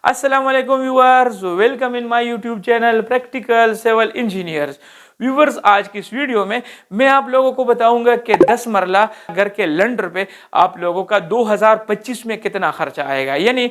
अस्सलाम वालेकुम viewers, welcome in my YouTube channel practical civil engineers. Viewers, आज की इस वीडियो में मैं आप लोगों को बताऊंगा कि 10 मरला घर के लंडर पे आप लोगों का 2025 में कितना खर्चा आएगा। यानी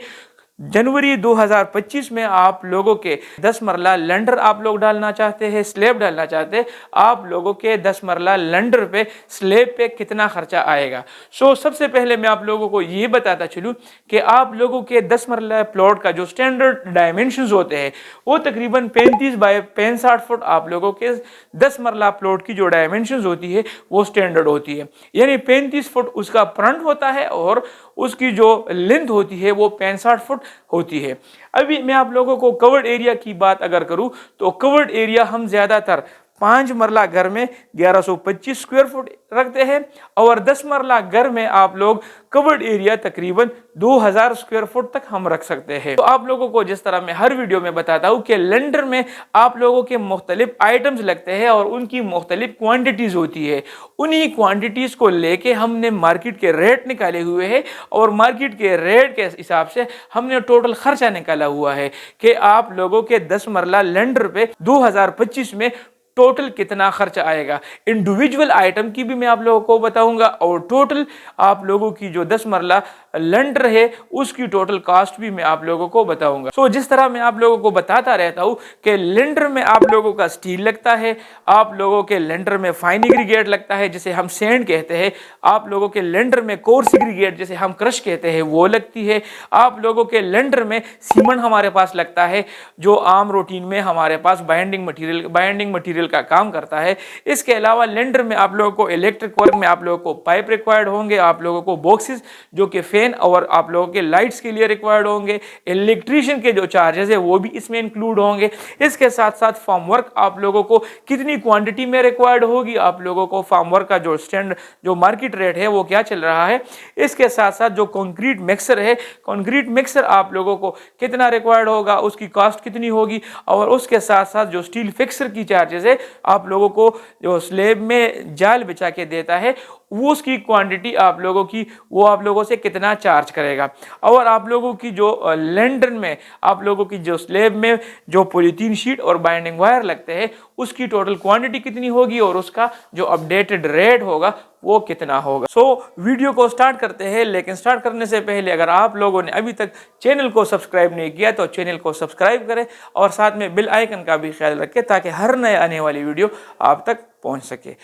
जनवरी 2025 में आप लोगों के 10 मरला लंडर आप लोग डालना चाहते हैं, स्लेब डालना चाहते हैं, आप लोगों के 10 मरला लंडर पे स्लेब पे कितना खर्चा आएगा। सबसे पहले मैं आप लोगों को ये बताता चलूँ कि आप लोगों के 10 मरला प्लॉट का जो स्टैंडर्ड डायमेंशंस होते हैं वो तकरीबन 35 बाय 65 फुट आप लोगों के 10 मरला प्लॉट की जो डायमेंशंस होती है वो स्टैंडर्ड होती है। यानी 35 फुट उसका फ्रंट होता है और उसकी जो लेंथ होती है वो 65 फुट होती है। अभी मैं आप लोगों को कवर्ड एरिया की बात अगर करूं तो कवर्ड एरिया हम ज्यादातर 5 मरला घर में 1125 स्क्वायर फुट रखते हैं और 10 मरला घर में आप लोग कवर्ड एरिया तकरीबन 2000 स्क्वायर फुट तक हम रख सकते हैं। तो आप लोगों को जिस तरह मैं हर वीडियो में बताता हूं कि लंडर में आप लोगों के मुख्तलिफ आइटम्स लगते हैं और उनकी मुख्तलिफ क्वांटिटीज होती है। उन्हीं क्वांटिटीज को लेके हमने मार्केट के रेट निकाले हुए हैं और मार्केट के रेट के हिसाब से हमने टोटल खर्चा निकाला हुआ है कि आप लोगों के 10 मरला लंडर पे 2025 में टोटल कितना खर्च आएगा। इंडिविजुअल आइटम की भी मैं आप लोगों को बताऊंगा और टोटल आप लोगों की जो 10 मरला लंडर है उसकी टोटल कॉस्ट भी मैं आप लोगों को बताऊंगा। जिस तरह मैं आप लोगों को बताता रहता हूं कि लंडर में आप लोगों का स्टील लगता है, आप लोगों के लंडर में फाइन एग्रीगेट लगता है जिसे हम सैंड कहते हैं, आप लोगों के लंडर में कोर्स एग्रीगेट जिसे हम क्रश कहते हैं वो लगती है, आप लोगों के लंडर में सीमेंट हमारे पास लगता है जो आम रूटीन में हमारे पास बाइंडिंग मटीरियल का काम करता है। इसके अलावा लेंडर में आप लोगों को इलेक्ट्रिक वर्क में आप लोगों को पाइप रिक्वायर्ड होंगे, आप लोगों को बॉक्सेस जो कि फैन और आप लोगों के लाइट्स के लिए रिक्वायर्ड होंगे, इलेक्ट्रीशियन के जो चार्जेस है वो भी इसमें इंक्लूड होंगे। इसके साथ साथ फार्म वर्क आप लोगों को कितनी क्वांटिटी में रिक्वायर्ड होगी, आप लोगों को फार्म वर्क का जो मार्केट रेट है वो क्या चल रहा है। इसके साथ साथ जो कंक्रीट मिक्सर है, कंक्रीट मिक्सर आप लोगों को कितना रिक्वायर्ड होगा, उसकी कॉस्ट कितनी होगी और उसके साथ साथ जो स्टील फिक्सर की चार्जेस है आप लोगों को जो स्लेब में जाल बिछा के देता है वो उसकी क्वांटिटी आप लोगों की वो आप लोगों से कितना चार्ज करेगा। और आप लोगों की जो लंदन में आप लोगों की जो स्लेब में जो पॉलीथीन शीट और बाइंडिंग वायर लगते हैं उसकी टोटल क्वांटिटी कितनी होगी और उसका जो अपडेटेड रेट होगा वो कितना होगा। वीडियो को स्टार्ट करते हैं, लेकिन स्टार्ट करने से पहले अगर आप लोगों ने अभी तक चैनल को सब्सक्राइब नहीं किया तो चैनल को सब्सक्राइब करें और साथ में बेल आइकन का भी ख्याल रखें ताकि हर नए आने वाली वीडियो आप तक पहुंच सके।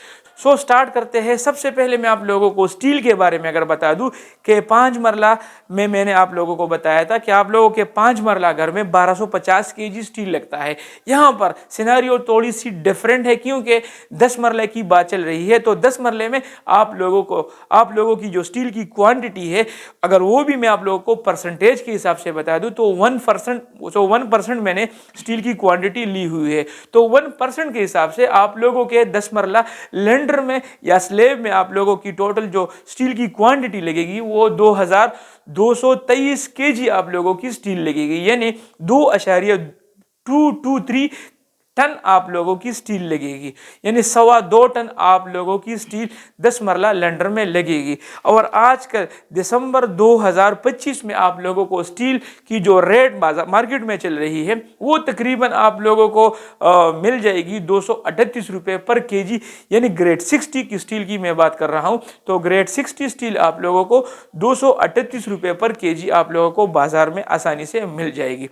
स्टार्ट करते हैं। सबसे पहले मैं आप लोगों को स्टील के बारे में अगर बता दूं कि 5 मरला में मैंने आप लोगों को बताया था कि आप लोगों के 5 मरला घर में 1250 केजी स्टील लगता है। यहां पर सिनेरियो थोड़ी सी डिफरेंट है क्योंकि 10 मरले की बात चल रही है। तो 10 मरले में आप लोगों की जो स्टील की क्वांटिटी है अगर वो भी मैं आप लोगों को परसेंटेज के हिसाब से बता दूं तो 1% मैंने स्टील की क्वांटिटी ली हुई है। तो 1% के हिसाब से आप लोगों के 10 मरला लंडर में या स्लेब में आप लोगों की टोटल जो स्टील की क्वांटिटी लगेगी वो 2223 केजी आप लोगों की स्टील लगेगी। यानी 2.223 टन आप लोगों की स्टील लगेगी। यानी 2.25 टन आप लोगों की स्टील 10 मरला लंडर में लगेगी। और आजकल दिसंबर 2025 में आप लोगों को स्टील की जो रेट बाजार मार्केट में चल रही है वो तकरीबन आप लोगों को मिल जाएगी 238 रुपये पर केजी। यानी ग्रेड 60 की स्टील की मैं बात कर रहा हूं तो ग्रेड 60 स्टील आप लोगों को 238 रुपये पर केजी आप लोगों को बाजार में आसानी से मिल जाएगी।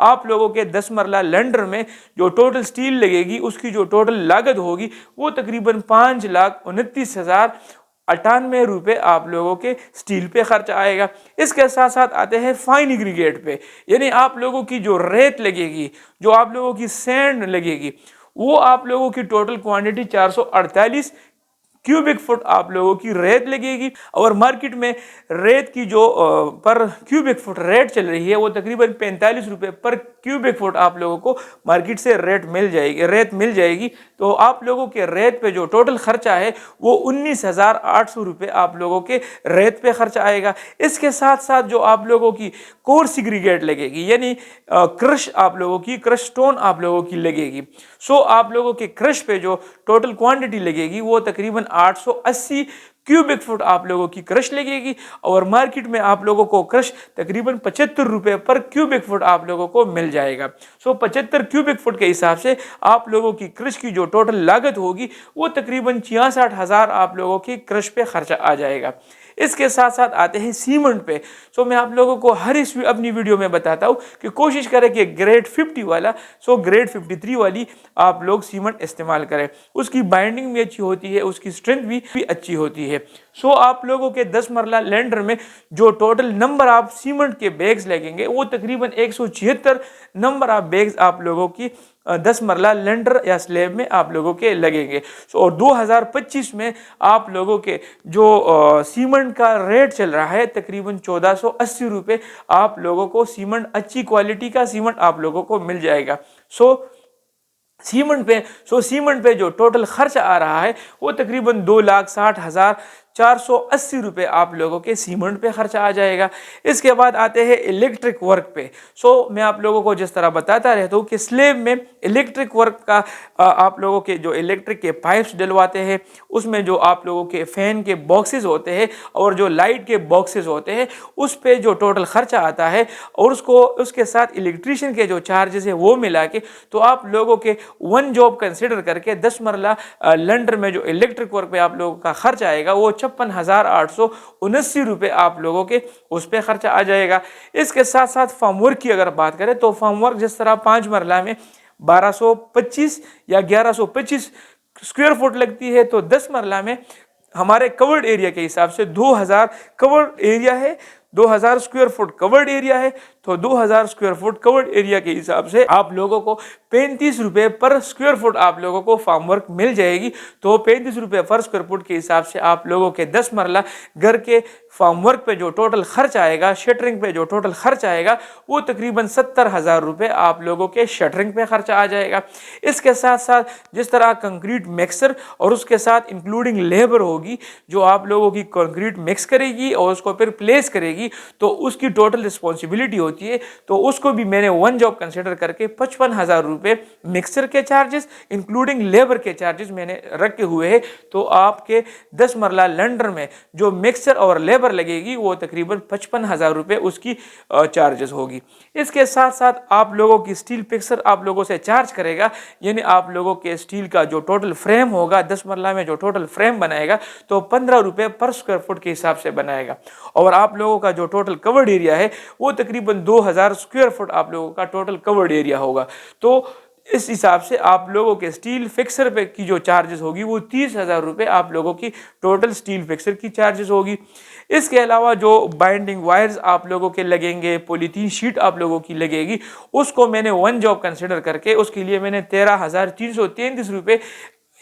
आप लोगों के 10 मरला लंडर में जो टोटल स्टील लगेगी उसकी जो टोटल लागत होगी वो तकरीबन 5,29,098 रुपये आप लोगों के स्टील पे खर्च आएगा। इसके साथ साथ आते हैं फाइन एग्रीगेट पे। यानी आप लोगों की जो रेत लगेगी, जो आप लोगों की सैंड लगेगी वो आप लोगों की टोटल क्वांटिटी 448 क्यूबिक फुट आप लोगों की रेत लगेगी। और मार्केट में रेत की जो पर क्यूबिक फुट रेट चल रही है वो तकरीबन 45 रुपये पर क्यूबिक फुट आप लोगों को मार्केट से रेत मिल जाएगी। तो आप लोगों के रेत पे जो टोटल खर्चा है वो 19,800 रुपये आप लोगों के रेत पे खर्चा आएगा। इसके साथ साथ जो आप लोगों की कोर्स एग्रीगेट लगेगी यानी क्रश स्टोन आप लोगों की लगेगी। आप लोगों के क्रश पे जो टोटल क्वांटिटी लगेगी वो तकरीबन 880 क्यूबिक फुट आप लोगों की क्रश लगेगी और मार्केट में आप लोगों को क्रश तकरीबन 75 रुपए पर क्यूबिक फुट आप लोगों को मिल जाएगा। सो 75 क्यूबिक फुट के हिसाब से आप लोगों की क्रश की जो टोटल लागत होगी वो तकरीबन 66,000 आप लोगों की क्रश पे खर्चा आ जाएगा। इसके साथ साथ आते हैं सीमेंट पे। सो मैं आप लोगों को हर इस अपनी वीडियो में बताता हूँ कि कोशिश करें कि ग्रेड 50 वाला ग्रेड 53 वाली आप लोग सीमेंट इस्तेमाल करें। उसकी बाइंडिंग भी अच्छी होती है, उसकी स्ट्रेंथ भी अच्छी होती है। सो आप लोगों के 10 मरला लैंडर में जो टोटल नंबर आप सीमेंट के बैग्स लगेंगे वो तकरीबन 176 नंबर आप बैग्स आप लोगों की 10 मरला लेंडर या स्लैब में आप लोगों के लगेंगे। और 2025 में आप लोगों के जो सीमेंट का रेट चल रहा है तकरीबन 1480 रुपये आप लोगों को सीमेंट, अच्छी क्वालिटी का सीमेंट आप लोगों को मिल जाएगा। सीमेंट पे जो टोटल खर्च आ रहा है वो तकरीबन 2,60,480 रुपये आप लोगों के सीमेंट पे खर्चा आ जाएगा। इसके बाद आते हैं इलेक्ट्रिक वर्क पे। मैं आप लोगों को जिस तरह बताता रहता हूँ कि स्लेब में इलेक्ट्रिक वर्क का आप लोगों के जो इलेक्ट्रिक के पाइप्स डलवाते हैं, उसमें जो आप लोगों के फैन के बॉक्सेस होते हैं और जो लाइट के बॉक्सेस होते हैं, उस पे जो टोटल खर्चा आता है और उसके साथ इलेक्ट्रीशियन के जो चार्जेस है वो मिला के तो आप लोगों के वन जॉब कंसिडर करके 10 मरला लैंडर में जो इलेक्ट्रिक वर्क पे आप लोगों का खर्च आएगा वो 56,879 रुपये आप लोगों के उस पर खर्चा आ जाएगा। इसके साथ साथ फार्मवर्क की अगर बात करें तो फार्मवर्क जिस तरह 5 मरला में 1225 या 1125 स्क्वायर फुट लगती है, तो 10 मरला में हमारे कवर्ड एरिया के हिसाब से 2000 कवर्ड एरिया है, 2000 स्क्वायर फुट कवर्ड एरिया है, तो 2000 स्क्वायर फुट कवर्ड एरिया के हिसाब से आप लोगों को 35 रुपये पर स्क्वायर फुट आप लोगों को फार्म वर्क मिल जाएगी। तो 35 रुपये पर स्क्वायर फुट के हिसाब से आप लोगों के 10 मरला घर के फार्म वर्क पे जो टोटल खर्च आएगा, शटरिंग पे जो टोटल खर्च आएगा वो तकरीबन 70,000 रुपये आप लोगों के शटरिंग पे खर्चा आ जाएगा। इसके साथ साथ जिस तरह कंक्रीट मिक्सर और उसके साथ इंक्लूडिंग लेबर होगी जो आप लोगों की कंक्रीट मिक्स करेगी और उसको फिर प्लेस करेगी, तो उसकी टोटल रिस्पॉन्सिबिलिटी होती है। तो उसको भी मैंने वन जॉब कंसिडर करके 55,000 रुपये मिक्सर के चार्जेस इंक्लूडिंग लेबर के चार्जेस मैंने रखे हुए हैं। तो आपके 10 मरला लैंडर में जो मिक्सर और लेबर लगेगी वो तकरीबन 55,000 रुपये उसकी चार्जेस होगी। इसके साथ साथ आप लोगों की स्टील पिक्सर आप लोगों से चार्ज करेगा, यानी आप लोगों के स्टील का जो टोटल फ्रेम होगा 10 मरला में जो टोटल फ्रेम बनाएगा तो 15 रुपये पर स्क्वायर फुट के हिसाब से बनाएगा। और आप लोगों का जो टोटल कवर्ड एरिया है वो तकरीबन 2000 स्क्वायर फुट आप लोगों का टोटल कवर्ड एरिया होगा। तो इस हिसाब से आप लोगों के स्टील फिक्सर पे की जो चार्जेस होगी वो 30,000 रुपये आप लोगों की टोटल स्टील फिक्सर की चार्जेस होगी। इसके अलावा जो बाइंडिंग वायर्स आप लोगों के लगेंगे, पॉलीथीन शीट आप लोगों की लगेगी, उसको मैंने वन जॉब कंसिडर करके उसके लिए मैंने 13,333 रुपये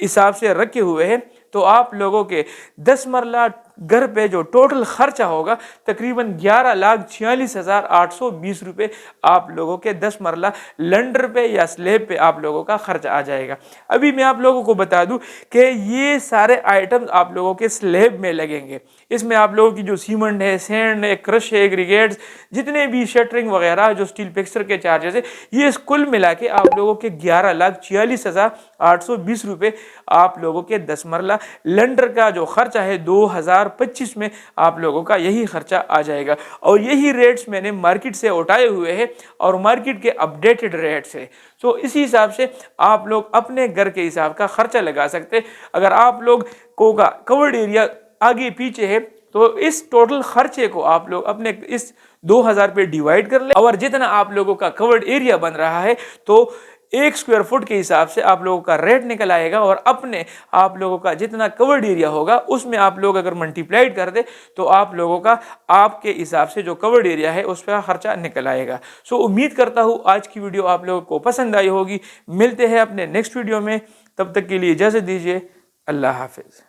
हिसाब से रखे हुए हैं। तो आप लोगों के 10 मरला घर पे जो टोटल खर्चा होगा तकरीबन 11,46,820 रुपये आप लोगों के 10 मरला लैंडर पे या स्लेब पे आप लोगों का खर्चा आ जाएगा। अभी मैं आप लोगों को बता दूं कि ये सारे आइटम्स आप लोगों के स्लेब में लगेंगे। इसमें आप लोगों की जो सीमेंट है, सैंड है, क्रश है, एग्रीगेट्स, जितने भी शटरिंग वगैरह जो स्टील पिक्चर के चार्जेस है, ये कुल मिला के आप लोगों के 11,46,820 रुपये आप लोगों के 10 मरला लैंडर का जो खर्चा है 2025 में आप लोगों का यही खर्चा आ जाएगा। और यही रेट्स मैंने मार्केट से उठाए हुए हैं और मार्केट के अपडेटेड रेट्स है। तो इसी हिसाब से आप लोग अपने घर के हिसाब का खर्चा लगा सकते हैं। अगर आप लोग को का कवर्ड एरिया आगे पीछे है तो इस टोटल खर्चे को आप लोग अपने इस 2000 पे डिवाइड कर ले और जितना आप लोगों का कवर्ड एरिया बन रहा है तो 1 स्क्वायर फुट के हिसाब से आप लोगों का रेट निकल आएगा और अपने आप लोगों का जितना कवर्ड एरिया होगा उसमें आप लोग अगर मल्टीप्लाइड कर दे तो आप लोगों का आपके हिसाब से जो कवर्ड एरिया है उस पर खर्चा निकल आएगा। सो उम्मीद करता हूँ आज की वीडियो आप लोगों को पसंद आई होगी। मिलते हैं अपने नेक्स्ट वीडियो में, तब तक के लिए इजाज़त दीजिए। अल्लाह हाफिज़।